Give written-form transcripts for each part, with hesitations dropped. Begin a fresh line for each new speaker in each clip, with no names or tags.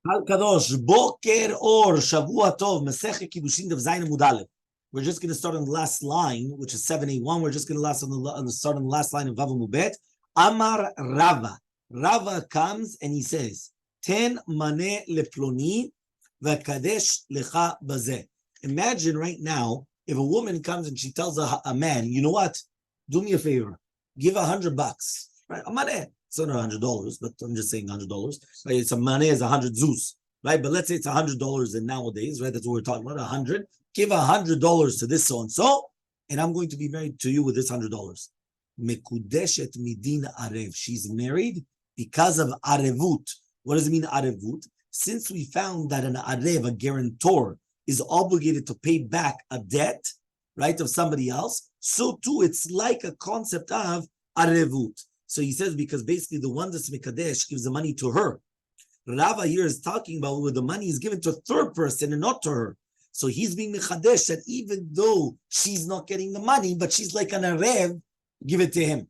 Al Kadosh, Boker Or, Shavua Tov, Masechet Kiddushin Daf Zayin Amud Aleph. We're just going to start on the last line, which is 781. We're just going to start on the last line of Vav Amud Bet. Amar Rava. Rava comes and he says, Ten Maneh Leploni V'Kadesh Lecha Bazeh. Imagine right now, if a woman comes and she tells a man, you know what? Do me a favor. Give $100. Right? A maneh. It's not $100, but I'm just saying $100. Right? It's a maneh is 100 zuz. Right? But let's say it's $100 in nowadays, right? That's what we're talking about. 100. Give $100 to this so-and-so, and I'm going to be married to you with this $100. Mekudeshet midin arev. She's married because of arevut. What does it mean, arevut? Since we found that an arev, a guarantor, is obligated to pay back a debt, right, of somebody else, so too it's like a concept of arevut. So he says, because basically the one that's mekadesh gives the money to her. Rava here is talking about where the money is given to a third person and not to her. So he's being mekadesh that even though she's not getting the money, but she's like an arev, give it to him.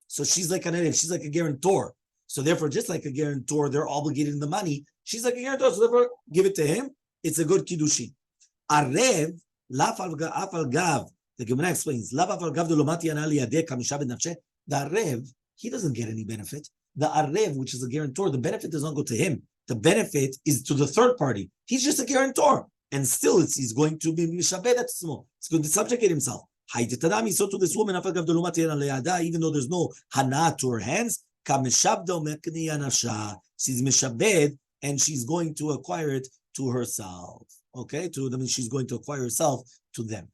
So she's like an arev, she's like a guarantor. So therefore, just like a guarantor, they're obligated in the money. She's like a guarantor, so therefore, give it to him. It's a good kiddushin. Arev, lafal gav. The Gemara explains, lafal gav de lomati anali yadeh kamisha ben nafshe. The arev, he doesn't get any benefit. The arev, which is a guarantor, the benefit does not go to him. The benefit is to the third party. He's just a guarantor. And still, he's going to be mishabed at small. He's going to subjugate himself. So to this woman, even though there's no hana to her hands, she's mishabed, and she's going to acquire it to herself. Okay? She's going to acquire herself to them.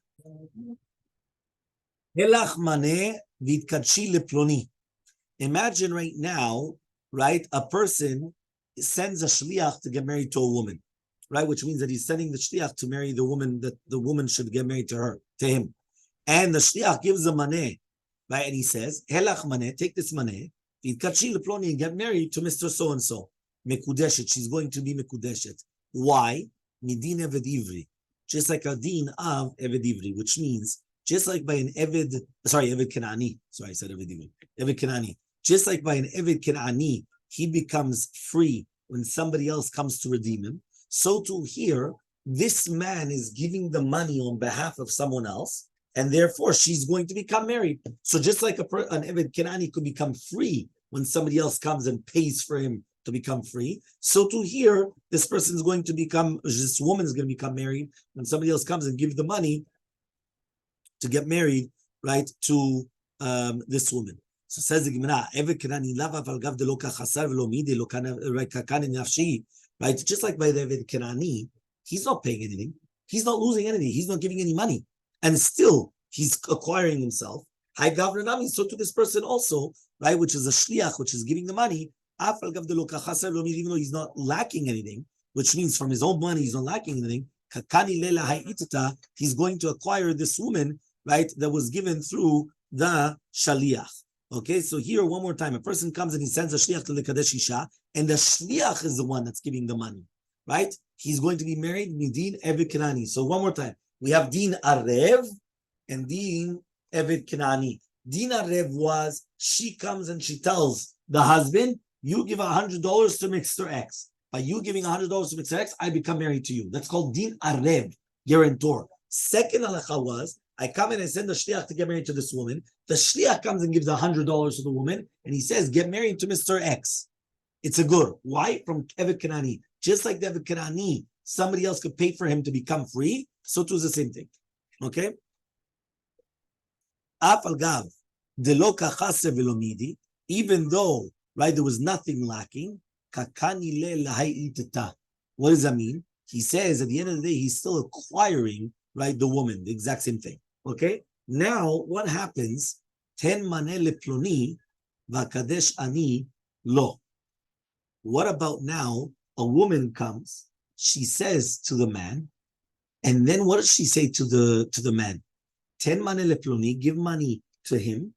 Imagine right now, right, a person sends a shliach to get married to a woman, right, which means that he's sending the shliach to marry the woman, that the woman should get married to him. And the shliach gives a maneh, right, and he says, Helach maneh, take this maneh, and get married to Mr. So-and-so. Mekudeshet, she's going to be mekudeshet. Why? Midin eved ivri, just like a din of eved ivri, which means, just like by an eved Kanani, I said eved ivri, eved Kanani, just like by an eved Kanani, he becomes free when somebody else comes to redeem him. So too here, this man is giving the money on behalf of someone else, and therefore she's going to become married. So just like an eved Kanani could become free when somebody else comes and pays for him to become free, so too here, this woman is going to become married when somebody else comes and gives the money to get married, right, to this woman. So says the Gemara, right? Just like by the Eved Kanani, he's not paying anything. He's not losing anything. He's not giving any money. And still, he's acquiring himself. So to this person also, right, which is a shliach, which is giving the money, even though he's not lacking anything, which means from his own money, he's not lacking anything, he's going to acquire this woman, right, that was given through the shaliach. Okay, so here one more time, a person comes and he sends a shliach to the Kadesh Isha, and the shliach is the one that's giving the money, right? He's going to be married midin eved Kanani. So one more time, we have din arev and din eved Kanani. Din arev was, she comes and she tells the husband, you give $100 to Mr. X. By you giving $100 to Mr. X, I become married to you. That's called din arev, guarantor. Second halacha was, I come and I send the shliach to get married to this woman. The shliach comes and gives $100 to the woman, and he says, get married to Mr. X. It's a good. Why? From Eved Kanani. Just like the Eved Kanani, somebody else could pay for him to become free, so too is the same thing. Okay? Even though, right, there was nothing lacking, what does that mean? He says at the end of the day, he's still acquiring, right, the woman, the exact same thing. Okay? Now, what happens? Ten maneh leploni v'kadesh ani lo. What about now? A woman comes, she says to the man, and then what does she say to the man? Ten maneh leploni, give money to him,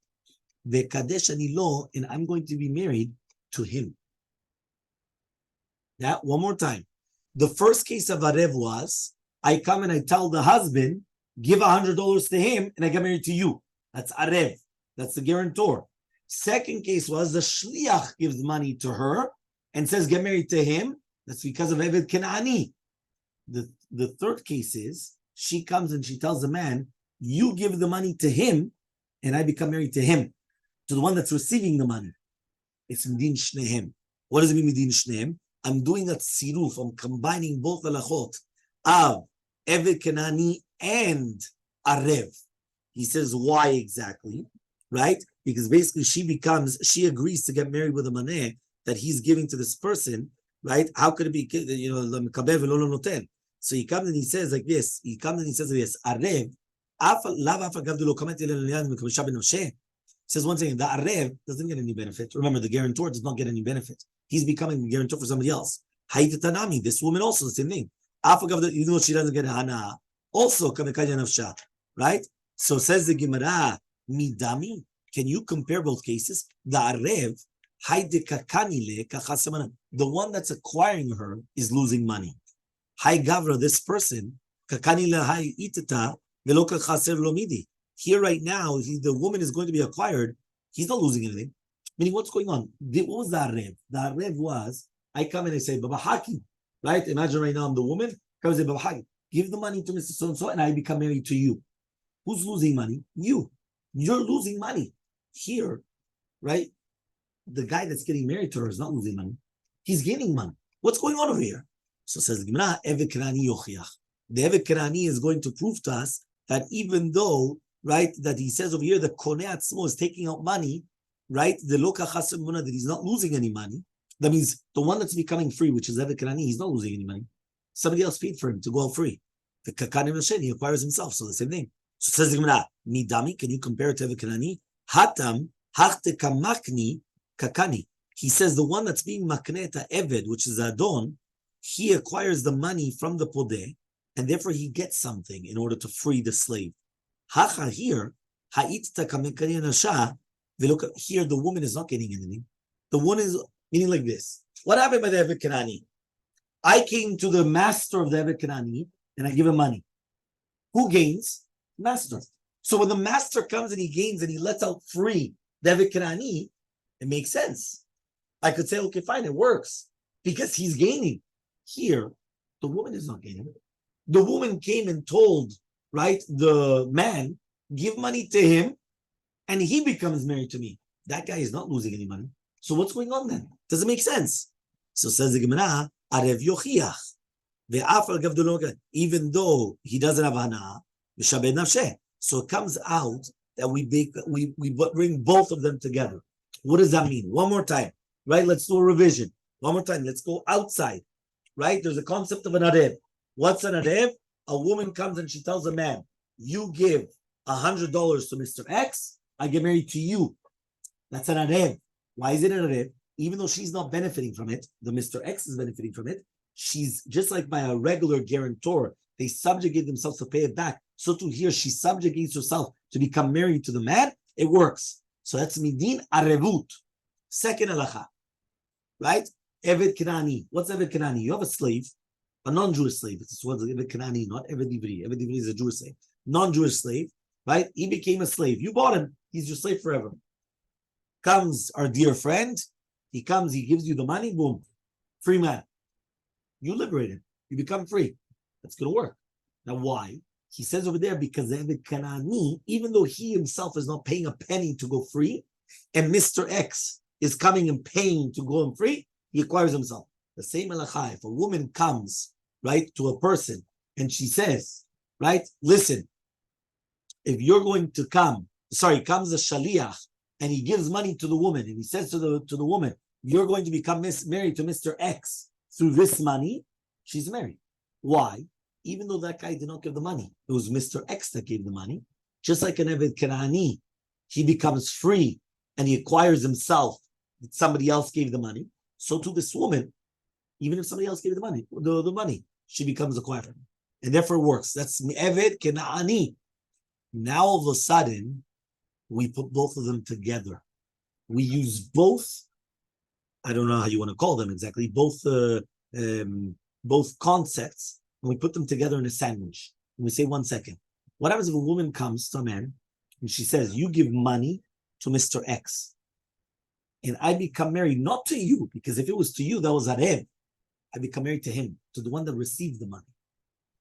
v'kadesh ani lo, and I'm going to be married to him. That one more time. The first case of arev was, I come and I tell the husband, give $100 to him, and I get married to you. That's arev. That's the guarantor. Second case was the shliach gives money to her, and says get married to him, that's because of Eved Kenani. The third case is she comes and she tells the man, you give the money to him, and I become married to him, to the one that's receiving the money. It's Midin Shnehem. What does it mean Midin Shnehem? I'm doing a tziruf, I'm combining both halachot of Eved Kenani and Arev. He says, why exactly? Right? Because basically she agrees to get married with a maneh that he's giving to this person, right? How could it be, so he comes and he says like this, Arev, says one thing, the Arev doesn't get any benefit. Remember, the guarantor does not get any benefit. He's becoming a guarantor for somebody else. Tanami, this woman also, the same thing. Even though she doesn't get a hana, also, right? So says the Gemara, Midami, can you compare both cases? The Arev, the one that's acquiring her is losing money. Hi Gavra, this person, here right now, the woman is going to be acquired. He's not losing anything. Meaning, what's going on? What was the Arev? The Arev was, I come and I say, Baba Haki, right? Imagine right now I'm the woman, comes and say, Baba Haki, give the money to Mr. So-and-so and I become married to you. Who's losing money? You. You're losing money. Here, right? The guy that's getting married to her is not losing money. He's gaining money. What's going on over here? So says the Gemara, Eved Kenani Yochiach. The Eved Kenani is going to prove to us that even though, right, that he says over here, the Koneh Atzmo is taking out money, right, the Loka Chasem Muna, that he's not losing any money. That means the one that's becoming free, which is Eved Kenani, he's not losing any money. Somebody else paid for him to go out free. The Kakanim Hashem, he acquires himself, so the same thing. So says the Gemara, Midami, can you compare it to Eved Kenani? Hatam, Hachte Kamakni, Kakani. He says the one that's being makneta Eved, which is Adon, he acquires the money from the podeh, and therefore he gets something in order to free the slave. Hacha here, ha'itta kamekani nasha. Look here, the woman is not getting anything. The one is meaning like this. What happened by the Eved Kenani? I came to the master of the Eved Kenani and I give him money. Who gains? Master. So when the master comes and he gains and he lets out free the Eved Kenani, it makes sense. I could say, okay, fine, it works because he's gaining. Here, the woman is not gaining. The woman came and told, right, the man, give money to him, and he becomes married to me. That guy is not losing any money. So what's going on then? Doesn't make sense. So says the Gemara, Arev Yochiach. Even though he doesn't have hana, so it comes out that we bring both of them together. What does that mean? One more time, right? Let's do a revision. One more time. Let's go outside, right? There's a concept of an arev. What's an arev? A woman comes and she tells a man, you give $100 to Mr. X, I get married to you. That's an arev. Why is it an arev? Even though she's not benefiting from it, the Mr. X is benefiting from it. She's just like by a regular guarantor, they subjugate themselves to pay it back. So to here, she subjugates herself to become married to the man. It works. So that's midin arevut. Second halacha, right? Eved Kenani. What's Eved Kenani? You have a slave, a non-Jewish slave. It's what's Eved Kenani, not Eved Ivri. Eved Ivri is a Jewish slave. Non-Jewish slave, right? He became a slave. You bought him. He's your slave forever. Comes our dear friend. He comes, he gives you the money, boom. Free man. You liberate him. You become free. That's going to work. Now, why? He says over there, because the Eved Kenani, even though he himself is not paying a penny to go free, and Mr. X is coming and paying to go free, he acquires himself. The same halacha, if a woman comes, right, to a person, and she says, right, listen, if you're going to comes a shaliach, and he gives money to the woman, and he says to the woman, you're going to become married to Mr. X through this money, she's married. Why? Even though that guy did not give the money, it was Mr. X that gave the money. Just like an Eved Kenani, he becomes free and he acquires himself that somebody else gave the money. So to this woman, even if somebody else gave the money, she becomes acquired. And therefore it works. That's Eved Kenani. Now all of a sudden, we put both of them together. We use both, I don't know how you want to call them exactly, both concepts, and we put them together in a sandwich. And we say, 1 second. What happens if a woman comes to a man and she says, you give money to Mr. X? and I become married not to you, because if it was to you, that was arev. I become married to him, to the one that received the money.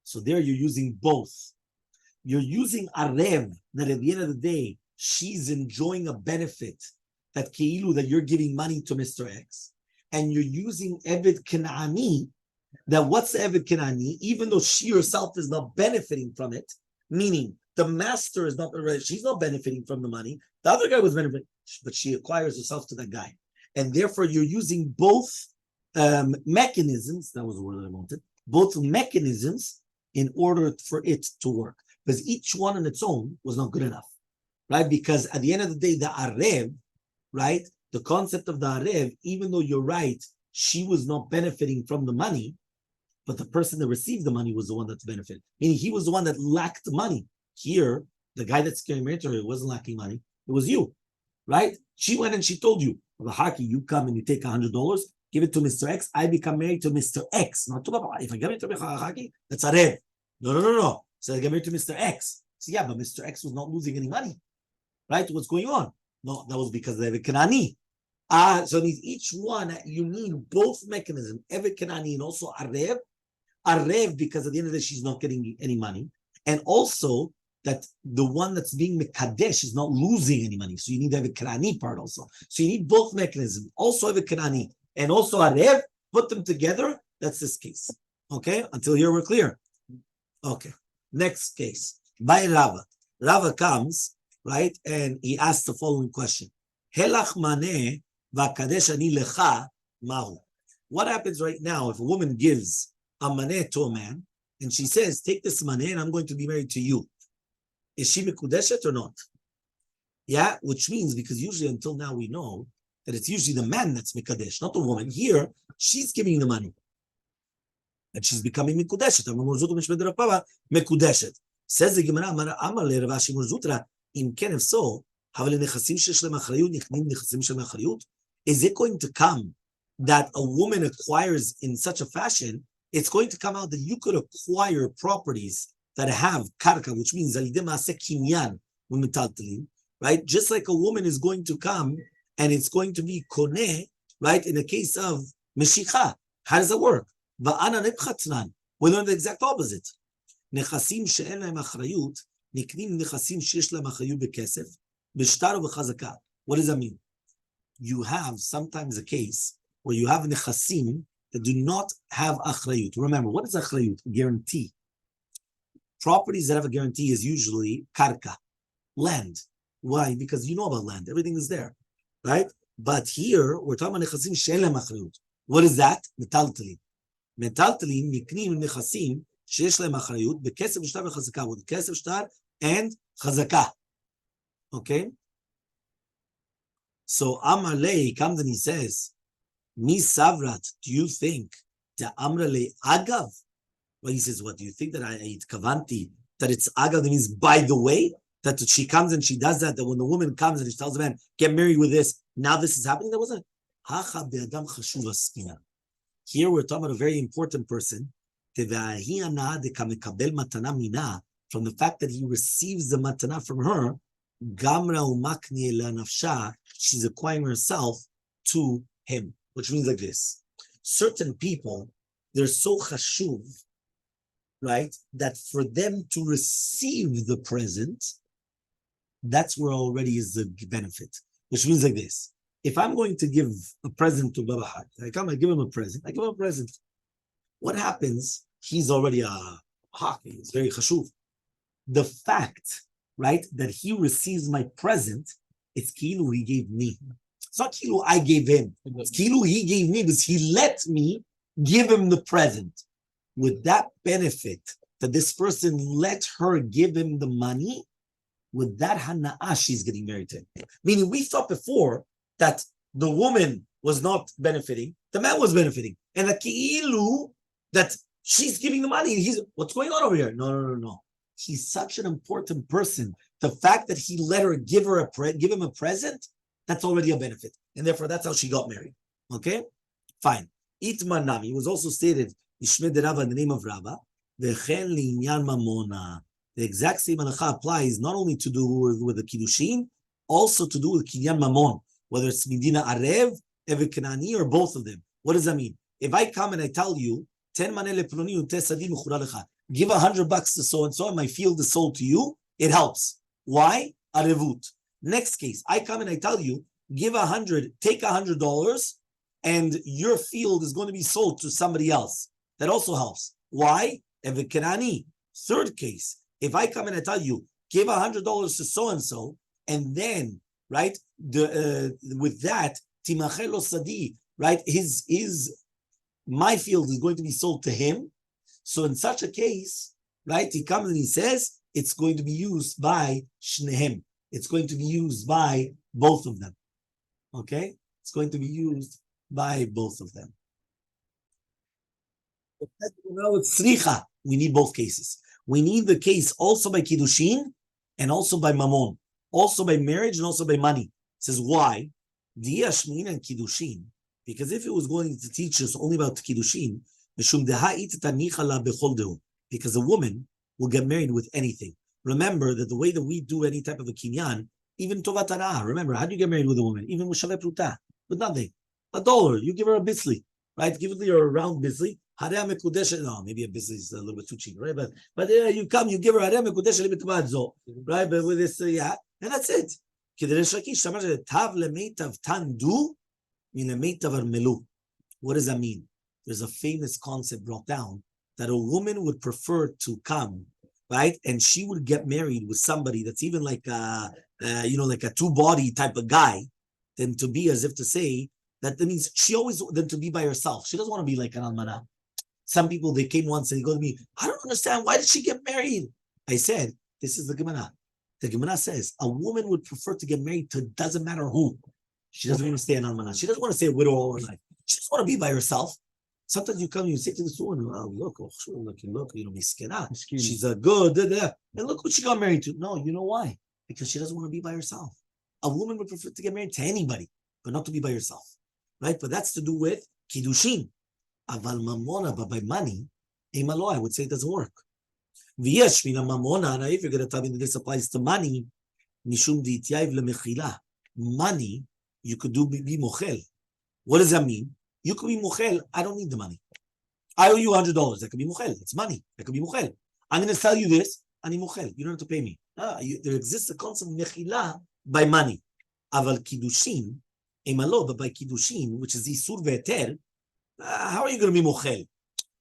So there you're using both. You're using arev, that at the end of the day, she's enjoying a benefit that keilu, that you're giving money to Mr. X. And you're using Eved Kenani, that what's Eved Kenani, even though she herself is not benefiting from it, meaning the master is not, she's not benefiting from the money. The other guy was benefiting, but she acquires herself to that guy. And therefore you're using both mechanisms, that was the word I wanted, both mechanisms in order for it to work. Because each one on its own was not good enough, right? Because at the end of the day, the arev, right? The concept of the arev, even though you're right, she was not benefiting from the money, but the person that received the money was the one that's benefited. Meaning he was the one that lacked money. Here, the guy that's getting married to her wasn't lacking money. It was you, right? She went and she told you, Haki, you come and you take $100, give it to Mr. X. I become married to Mr. X. Not to Baba. If I get married to Haki, that's arev. No. So I get married to Mr. X. So yeah, but Mr. X was not losing any money, right? What's going on? No, that was because they have a Kanani. So each one, you need both mechanisms, Evet Kanani and also Arev. Arev, because at the end of the day, she's not getting any money. And also that the one that's being Mekadesh is not losing any money. So you need to have a Kanani part also. So you need both mechanisms. Also have a Kanani and also Arev, put them together. That's this case. Okay? Until here we're clear. Okay. Next case. By Rava. Rava comes, right? And he asks the following question. Helach maneh v'kadesh ani lecha mahu. What happens right now if a woman gives a maneh to a man and she says, take this maneh and I'm going to be married to you? Is she mekudeshet or not? Yeah, which means, because usually until now we know that it's usually the man that's mekadesh, not the woman. Here, she's giving the money. And she's becoming mekudeshet. Mekudeshet. Says the Gemara, Elmaleh Rav Ashi Murzutra, im ken if so, is it going to come that a woman acquires in such a fashion? It's going to come out that you could acquire properties that have karka, which means right? Just like a woman is going to come and it's going to be koneh, right? In the case of meshicha, how does that work? We learn the exact opposite. נכסים שאין להם אחריות, נקנים נכסים שיש להם אחריות בכסף, בשטר ובחזקה. What does that mean? You have sometimes a case where you have נכסים that do not have אחריות. Remember, what is אחריות? Guarantee. Properties that have a guarantee is usually karka, land. Why? Because you know about land. Everything is there, right? But here, we're talking about נכסים שאין להם אחריות. What is that? מטלטלים. מטלטלים נקנים נכסים שיש להם אחריות בכסף שטר וחזקה, with כסף שטר and חזקה. Okay? So Elmaleh comes and he says, Mi savrat, do you think that Amrale agav? Well, he says, what, do you think that I kavanti, that it's agav, that means by the way, that she comes and she does that, that when the woman comes and she tells the man, get married with this, now this is happening? That wasn't. Here we're talking about a very important person, from the fact that he receives the matana from her, she's acquiring herself to him, which means like this. Certain people, they're so chashuv, right, that for them to receive the present, that's where already is the benefit, which means like this. If I'm going to give a present to Baba Hak, I give him a present, what happens? He's already a Haki, it's very chashuv. The fact, right, that he receives my present, it's kilu he gave me. It's not kilu I gave him. It's kilu he gave me because he let me give him the present. With that benefit, that this person let her give him the money, with that hana'ah, she's getting married to him. Meaning, we thought before that the woman was not benefiting, the man was benefiting. And the kilu, that she's giving the money, and he's, what's going on over here? No. He's such an important person. The fact that he let her give him a present, that's already a benefit. And therefore, that's how she got married. Okay? Fine. Itman Nami was also stated, Ishmed Rava in the name of Rava, V'chen li'inyan mamona. The exact same halacha applies not only to do with the Kiddushin, also to do with Kinyan Mamon. whether it's Medina Arev, Evet Kanani, or both of them. What does that mean? If I come and I tell you, give $100 to so and so, and my field is sold to you, it helps. Why? Arevut. Next case, I come and I tell you, give take $100, and your field is going to be sold to somebody else. That also helps. Why? Evet Kanani. Third case, if I come and I tell you, give $100 to so and so, and then, right, with that, timachelo sadi, right, my field is going to be sold to him. So in such a case, right, he comes and he says it's going to be used by shnehem. It's going to be used by both of them. Okay, it's going to be used by both of them. We need both cases. We need the case also by kiddushin and also by mamon, also by marriage and also by money. It says why? Diyashmin and kiddushin. Because if it was going to teach us only about kiddushin, because a woman will get married with anything. Remember that the way that we do any type of a kinyan, even tovat hara, remember, how do you get married with a woman? Even with shaveh pruta, with nothing. $1, you give her a bisli, right? Give her a round bisli. No, maybe a bisli is a little bit too cheap, right? But you come, you give her harem mekudesh lebitbadzo, right? But with this, and that's it. What does that mean? There's a famous concept brought down that a woman would prefer to come, right, and she would get married with somebody that's even like like a two-body type of guy, than to be as if to say that means she always than to be by herself. She doesn't want to be like an almana. Some people, they came once and they go to me, I don't understand, why did she get married? I said, this is the Gemara. The Gemara says a woman would prefer to get married to doesn't matter who. She doesn't want to stay an almana. She doesn't want to stay a widow all her life. She just want to be by herself. Sometimes you come and you say to this woman, look, miskena. She's a good, and look who she got married to. No, you know why? Because she doesn't want to be by herself. A woman would prefer to get married to anybody, but not to be by herself. Right? But that's to do with kiddushin. Aval mamona, but by money, Elmaleh, I would say it doesn't work. V'yesh mina mamona, now if you're going to tell me that this applies to money, mishum di'ityav lemechila. Money, you could do be mochel. What does that mean? You could be mochel. I don't need the money. I owe you $100. That could be mochel. It's money. That could be mochel. I'm going to sell you this. Ani mochel. You don't have to pay me. There exists a concept of mechila by money. Aval kiddushin, Elmaleh, but by kiddushin, which is isur ve'eter, how are you going to be mochel?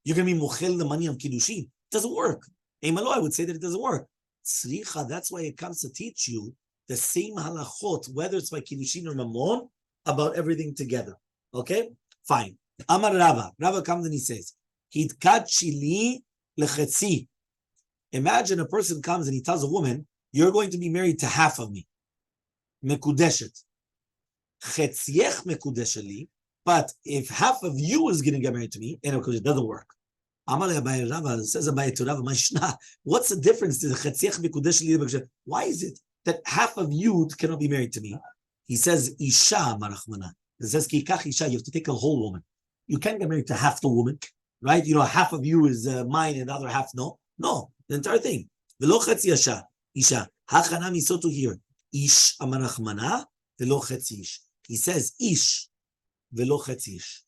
You're going to be mochel the money of kiddushin. It doesn't work. Elmaleh, I would say that it doesn't work. Tzricha, that's why it comes to teach you the same halachot, whether it's by kiddushin or mamon, about everything together. Okay? Fine. Amar Rava. Rava comes and he says, Hidkachili lechetzi. Imagine a person comes and he tells a woman, you're going to be married to half of me. Mekudeshet. Chetziech mekudesheli. But if half of you is going to get married to me, and it doesn't work. Amaleh Abai Rava says Abai to Rava, Mashna. What's the difference to the Chetziech mekudesheli? Why is it that half of you cannot be married to me? He says, Isha marachmana. It says, Kikach Isha, you have to take a whole woman. You can't get married to half the woman, right? Half of you is mine and the other half, no. No, the entire thing. Velo chetzi Isha. Hachanami sotu here. Ish amarachmana, velo chetzi ish. He says, Ish, velo chetzi ish.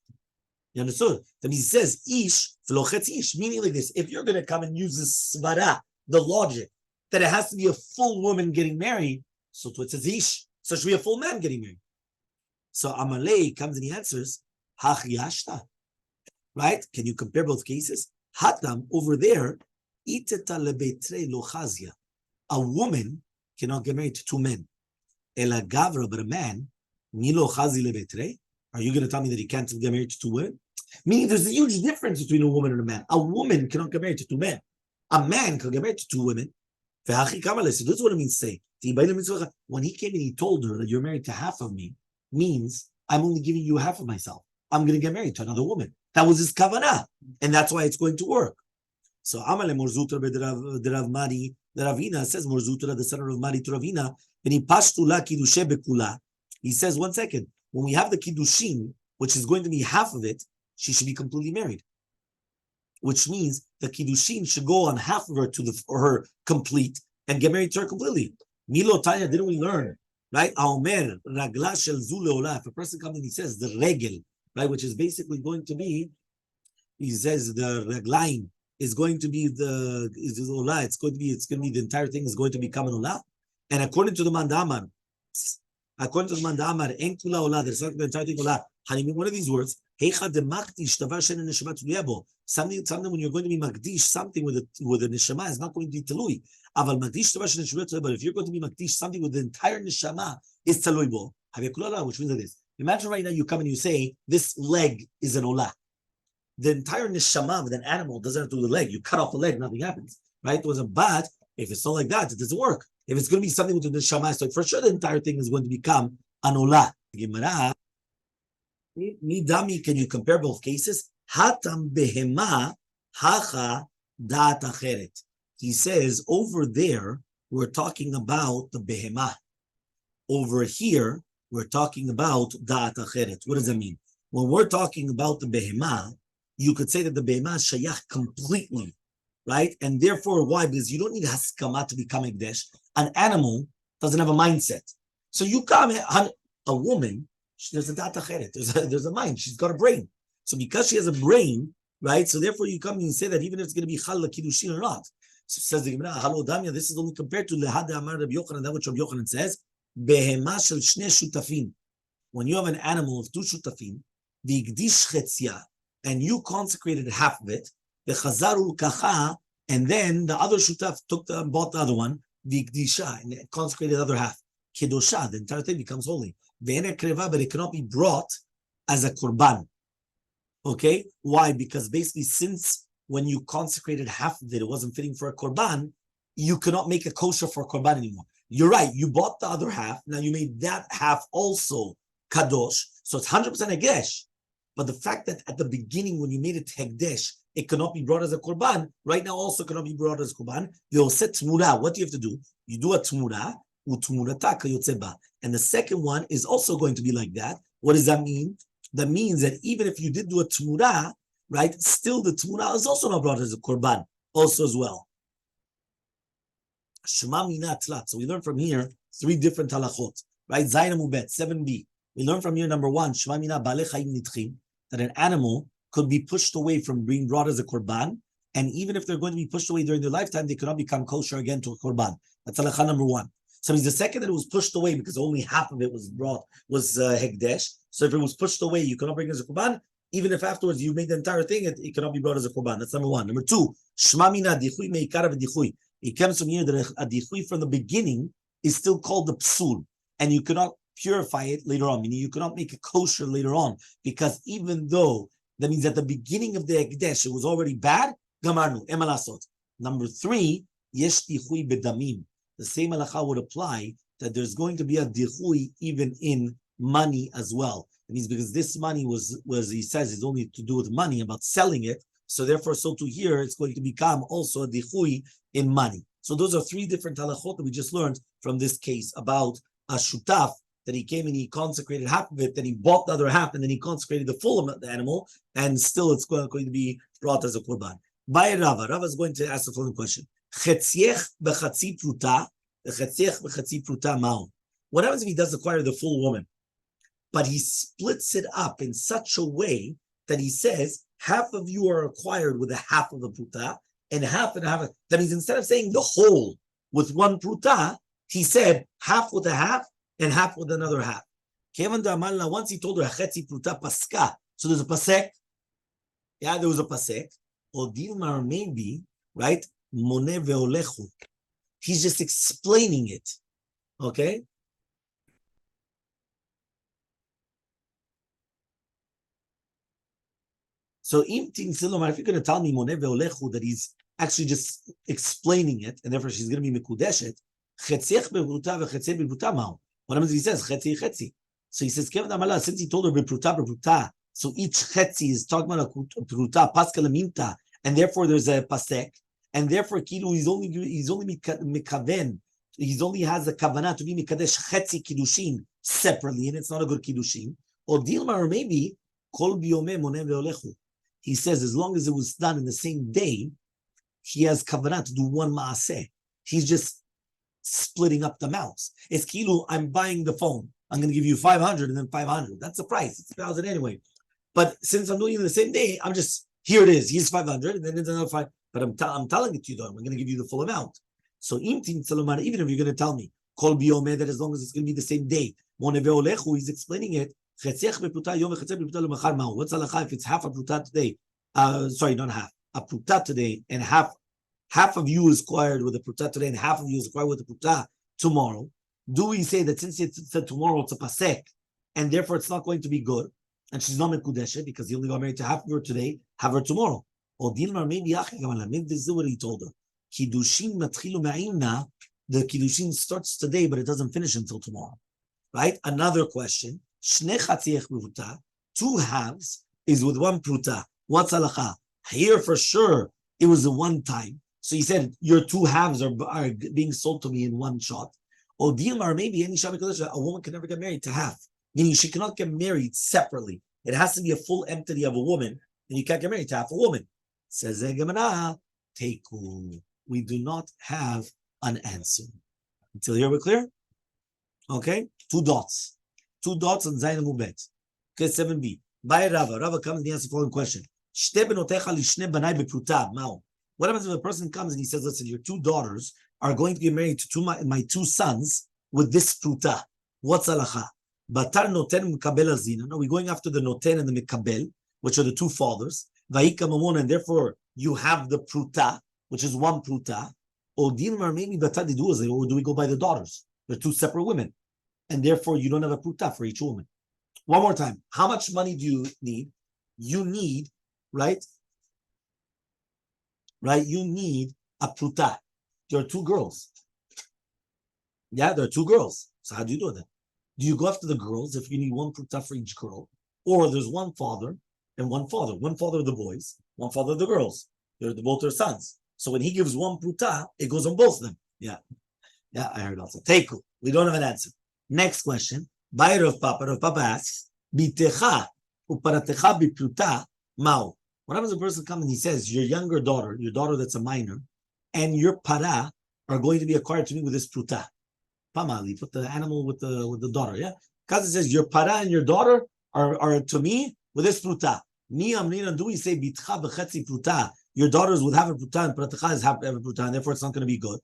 You understood? Then he says, Ish, velo chetzi ish. Meaning like this, if you're going to come and use this svara, the logic, that it has to be a full woman getting married, so it says Ish. So it should be a full man getting married. So Elmaleh comes and he answers, Hach yashta. Right? Can you compare both cases? Hatam, over there, iteta lebetre lo chazia. A woman cannot get married to two men. Ela gavra, but a man, nilo chazi lebetre. Are you going to tell me that he can't get married to two women? Meaning there's a huge difference between a woman and a man. A woman cannot get married to two men. A man can get married to two women. So this is what it means to say. When he came and he told her that you're married to half of me, means I'm only giving you half of myself. I'm going to get married to another woman. That was his kavanah, and that's why it's going to work. So Amale Morzutra Rav Mari, the Ravina says Morzutra, the son of Mari to Ravina, and he pashtula kiddushe bekula. He says, 1 second, when we have the kiddushin, which is going to be half of it, she should be completely married. Which means the kiddushin should go on half of her to her complete and get married to her completely. Milo Tanya, didn't we learn right? Aomer ragla shel zu leolah. If a person comes and he says the regel, right, which is basically going to be, he says the raglaim is going to be is olah. It's going to be the entire thing is going to become an olah. And according to the Mandamar, en kula olah. There's not the entire thing olah. One of these words, something when you're going to be makdish something with a neshama is not going to be talui. But if you're going to be makdish something with the entire neshama is talui bo. Which means this. Imagine right now you come and you say this leg is an olah. The entire neshama of an animal doesn't have to do the leg. You cut off the leg, nothing happens, right? It wasn't bad. If it's not like that, it doesn't work. If it's going to be something with the neshama, so for sure the entire thing is going to become an olah. Gemara. Midami, can you compare both cases? Hatam behema hacha dat acheret. He says over there we're talking about the behema. Over here we're talking about dat acheret. What does that mean? When we're talking about the behema, you could say that the behema is shayach completely, right? And therefore, why? Because you don't need haskama to become ekdesh. An animal doesn't have a mindset. So you come, a woman, there's a dat acheret. There's a mind. She's got a brain. So because she has a brain, right? So therefore, you come and you say that even if it's going to be chal kiddushin or not. So says the Gemara, halo damya. This is only compared to lehad amar Rabbi Yochanan. That which Rabbi Yochanan says, behema shel shne shutafim. When you have an animal of two shutafim, the igdish chetzia, and you consecrated half of it, the chazaru kacha, and then the other shutaf bought the other one, the igdisha, and consecrated the other half. Kedosha, the entire thing becomes holy. But it cannot be brought as a korban. Okay? Why? Because basically, since when you consecrated half of it, it wasn't fitting for a korban, you cannot make a kosher for a korban anymore. You're right, you bought the other half, now you made that half also kadosh, so it's 100% hegdesh. But the fact that at the beginning, when you made it hegdesh, it cannot be brought as a korban, right now also cannot be brought as a korban. They'll set tmura. What do you have to do? You do a tmura, and the second one is also going to be like that. What does that mean? That means that even if you did do a tmura, right, still the tmura is also not brought as a korban, also as well. Shema mina tlat. So we learn from here 3 different halachot, right? Zayin Amubet 7b. We learn from here number 1, Shema mina baalei chayim nitchim, that an animal could be pushed away from being brought as a korban, and even if they're going to be pushed away during their lifetime, they cannot become kosher again to a korban. That's halacha number 1. So means the second that it was pushed away because only half of it was brought was hegdesh. So if it was pushed away, you cannot bring it as a korban. Even if afterwards you made the entire thing, it cannot be brought as a korban. That's number 1. Number 2, Shema mina dichui meikar v'dichui. It comes from here that a dichui from the beginning is still called the psul, and you cannot purify it later on, meaning you cannot make it kosher later on, because even though that means at the beginning of the Ekdesh it was already bad, gamarnu, emalasot. Number 3, yesh dichui bedamim. The same halacha would apply that there's going to be a dichui even in money as well. It means because this money was he says is only to do with money, about selling it. So therefore, so to here, it's going to become also a dichui in money. So those are 3 different halachot that we just learned from this case about a shutaf, that he came and he consecrated half of it, then he bought the other half, and then he consecrated the full amount of the animal, and still it's going to be brought as a korban. By Rava. Rava is going to ask the following question. Chetziech b'chatzi pruta, chetziech b'chatzi pruta mao. What happens if he does acquire the full woman, but he splits it up in such a way that he says, half of you are acquired with a half of the pruta, and half and half. That means instead of saying the whole with 1 pruta, he said half with a half and half with another half. Once he told her, chetzi pruta paska. So there's a pasek. Yeah, there was a pasek. Or Dilmar maybe, right? Mone veolechu. He's just explaining it. Okay? So if you're going to tell me Moneh ve'olechu that he's actually just explaining it, and therefore she's going to be mekudeshet, chetziech bepruta v'chetzeh bepruta ma'u. What happens if he says chetzi chetzi? So he says Kevin Amala, since he told her bepruta, so each chetzi is talking about a pruta paska lemimta, and therefore there's a pasek, and therefore kilu he's only mikaven, he only has a kavanah to be mikadesh chetzi kiddushin separately, and it's not a good kiddushin. Or dilma, or maybe kol biyomeh moneh ve'olechu. He says as long as it was done in the same day, he has kavanah to do 1 maaseh. He's just splitting up the amounts. It's kilu, I'm buying the phone. I'm going to give you 500 and then 500. That's the price. It's 1,000 anyway. But since I'm doing it the same day, I'm just, here it is. Here's 500 and then it's another 5. But I'm telling it to you though. I'm going to give you the full amount. So even if you're going to tell me, kol biyomeh, that as long as it's going to be the same day, he's explaining it. What's halacha if it's half a pruta today? Sorry, not half. A pruta today and half of you is acquired with a pruta today and half of you is acquired with a pruta tomorrow. Do we say that since it said tomorrow it's a pasek and therefore it's not going to be good and she's not mekudeshet because he only got married to half of her today, have her tomorrow? Or Dilmar maybe this is what he told her. Kiddushin matchilu ma'imna. The kiddushin starts today, but it doesn't finish until tomorrow. Right? Another question. Shnei chatziach pruta. 2 halves is with 1 pruta. What's halacha? Here for sure it was a one time. So he said your 2 halves are being sold to me in one shot. Or Dilmar maybe any a woman can never get married to half. Meaning she cannot get married separately. It has to be a full entity of a woman, and you can't get married to half a woman. Says Gemara, Teiku. We do not have an answer. Until here we're clear? Okay? 2 dots. 2 dots on Zayin Mubet. Okay, 7b. By Rava. Rava comes and he asks the following question. What happens if a person comes and he says, listen, your 2 daughters are going to get married to my 2 sons with this pruta? What's halacha? Batar noten mikabel azina. No, we're going after the noten and the mikabel, which are the 2 fathers. Vayika mamon, and therefore you have the pruta, which is 1 pruta. Or dilmar maybe batar didu, or do we go by the daughters? They're 2 separate women, and therefore you don't have a pruta for each woman. One more time. How much money do you need? You need, right? Right? You need a pruta. There are 2 girls. Yeah, there are 2 girls. So how do you do that? Do you go after the girls if you need 1 pruta for each girl? Or there's 1 father and 1 father. 1 father of the boys, 1 father of the girls. They're both their sons. So when he gives 1 pruta, it goes on both of them. Yeah. Yeah, I heard also. Teiku. We don't have an answer. Next question. By Rav Papa. Rav Papa asks, Bitecha uparatecha bipruta mao. What happens if a person comes and he says, your younger daughter, your daughter that's a minor, and your para are going to be acquired to me with this pruta? Pamali, put the animal with the daughter, yeah? Because it says, your para and your daughter are to me with this pruta. Do we say, bitcha b'chetzi pruta, your daughters would have a pruta and paratecha is have a pruta, and therefore it's not going to be good.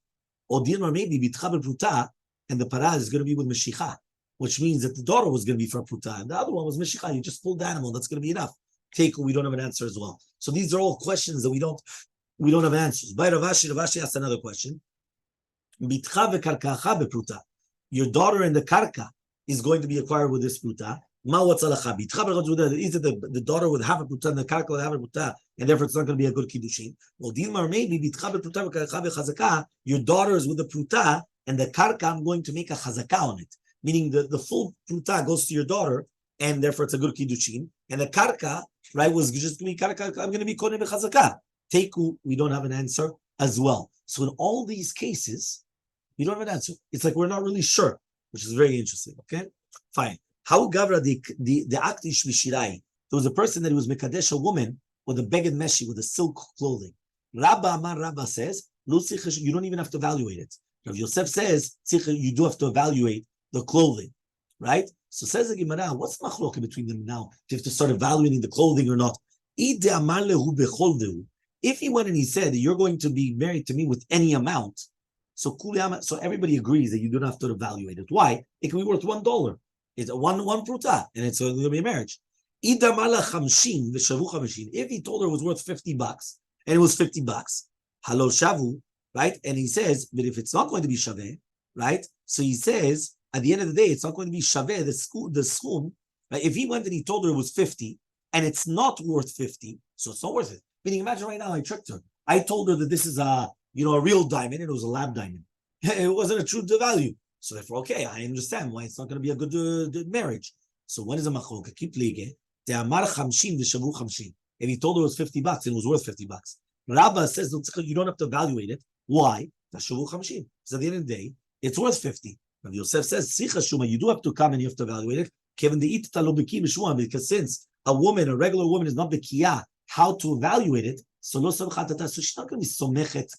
Or maybe bitcha b'pruta, and the para is going to be with meshicha, which means that the daughter was going to be for pruta, and the other one was meshicha. You just pulled the animal, that's going to be enough. Take, we don't have an answer as well. So these are all questions that we don't have answers. By Ravashi asked another question. Bitcha v'karkacha b'pruta. Your daughter in the karka is going to be acquired with this pruta. Ma what's halacha? Either the daughter would have a pruta and the karka would have a pruta, and therefore it's not going to be a good kiddushin. Well, Dilmar maybe bitcha b'pruta v'karkacha b'chazaka. Your daughter is with the pruta and the karka. I'm going to make a chazaka on it, meaning the full pruta goes to your daughter, and therefore it's a good kiddushin. And the karka, right, was just going to be karka. I'm going to be koneh b'chazaka. Teiku, we don't have an answer as well. So in all these cases, we don't have an answer. It's like we're not really sure, which is very interesting. Okay, fine. How gavra the aktish mishirai? There was a person that was mekadesh a woman with a beged meshi with a silk clothing. Rabba says, you don't even have to evaluate it. Rav Yosef says, you do have to evaluate the clothing, right? So says the Gemara, what's the machloket between them now? Do you have to start evaluating the clothing or not? If he went and he said, you're going to be married to me with any amount, so everybody agrees that you don't have to evaluate it. Why? It can be worth $1. It's one pruta, and it's going to be a marriage. If he told her it was worth $50, and it was $50, halo shavu, right? And he says, but if it's not going to be shaveh, right? So he says, at the end of the day, it's not going to be shaveh, the schum. Right? If he went and he told her it was 50, and it's not worth 50, so it's not worth it. Meaning, imagine right now, I tricked her. I told her that this is a real diamond, and it was a lab diamond. It wasn't a true value. So therefore, okay, I understand why it's not going to be a good marriage. So what is a machloka? Keep liege. If he told her it was $50 and it was worth $50, Rabbi says you don't have to evaluate it. Why? Because at the end of the day, it's worth 50. Rabbi Yosef says you do have to come and you have to evaluate it. Because since a regular woman, is not bekiah how to evaluate it, so she's not going to be somechet.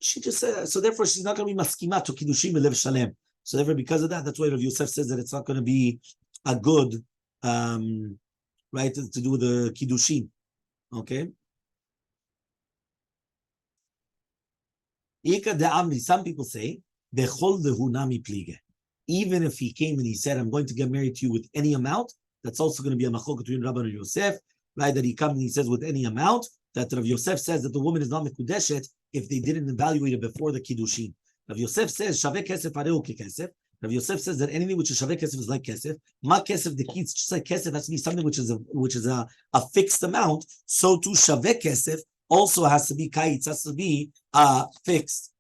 She just said, so therefore she's not going to be maskima to Kiddushin Lev Shalem. So therefore, because of that, that's why Rav Yosef says that it's not going to be a good, right, to do with the Kiddushin. Okay? Some people say, even if he came and he said, I'm going to get married to you with any amount, that's also going to be a machok between Rabbi and Yosef, right? That he comes and he says with any amount, that Rav Yosef says that the woman is not mekudeshet if they didn't evaluate it before the kiddushin. Rav Yosef says, Shaveh kesef areu kekesef. Rav Yosef says that anything which is Shaveh kesef is like kesef. Ma kesef, the kids, just like kesef has to be something which is a fixed amount. So too Shaveh kesef also has to be kaitz, has to be fixed.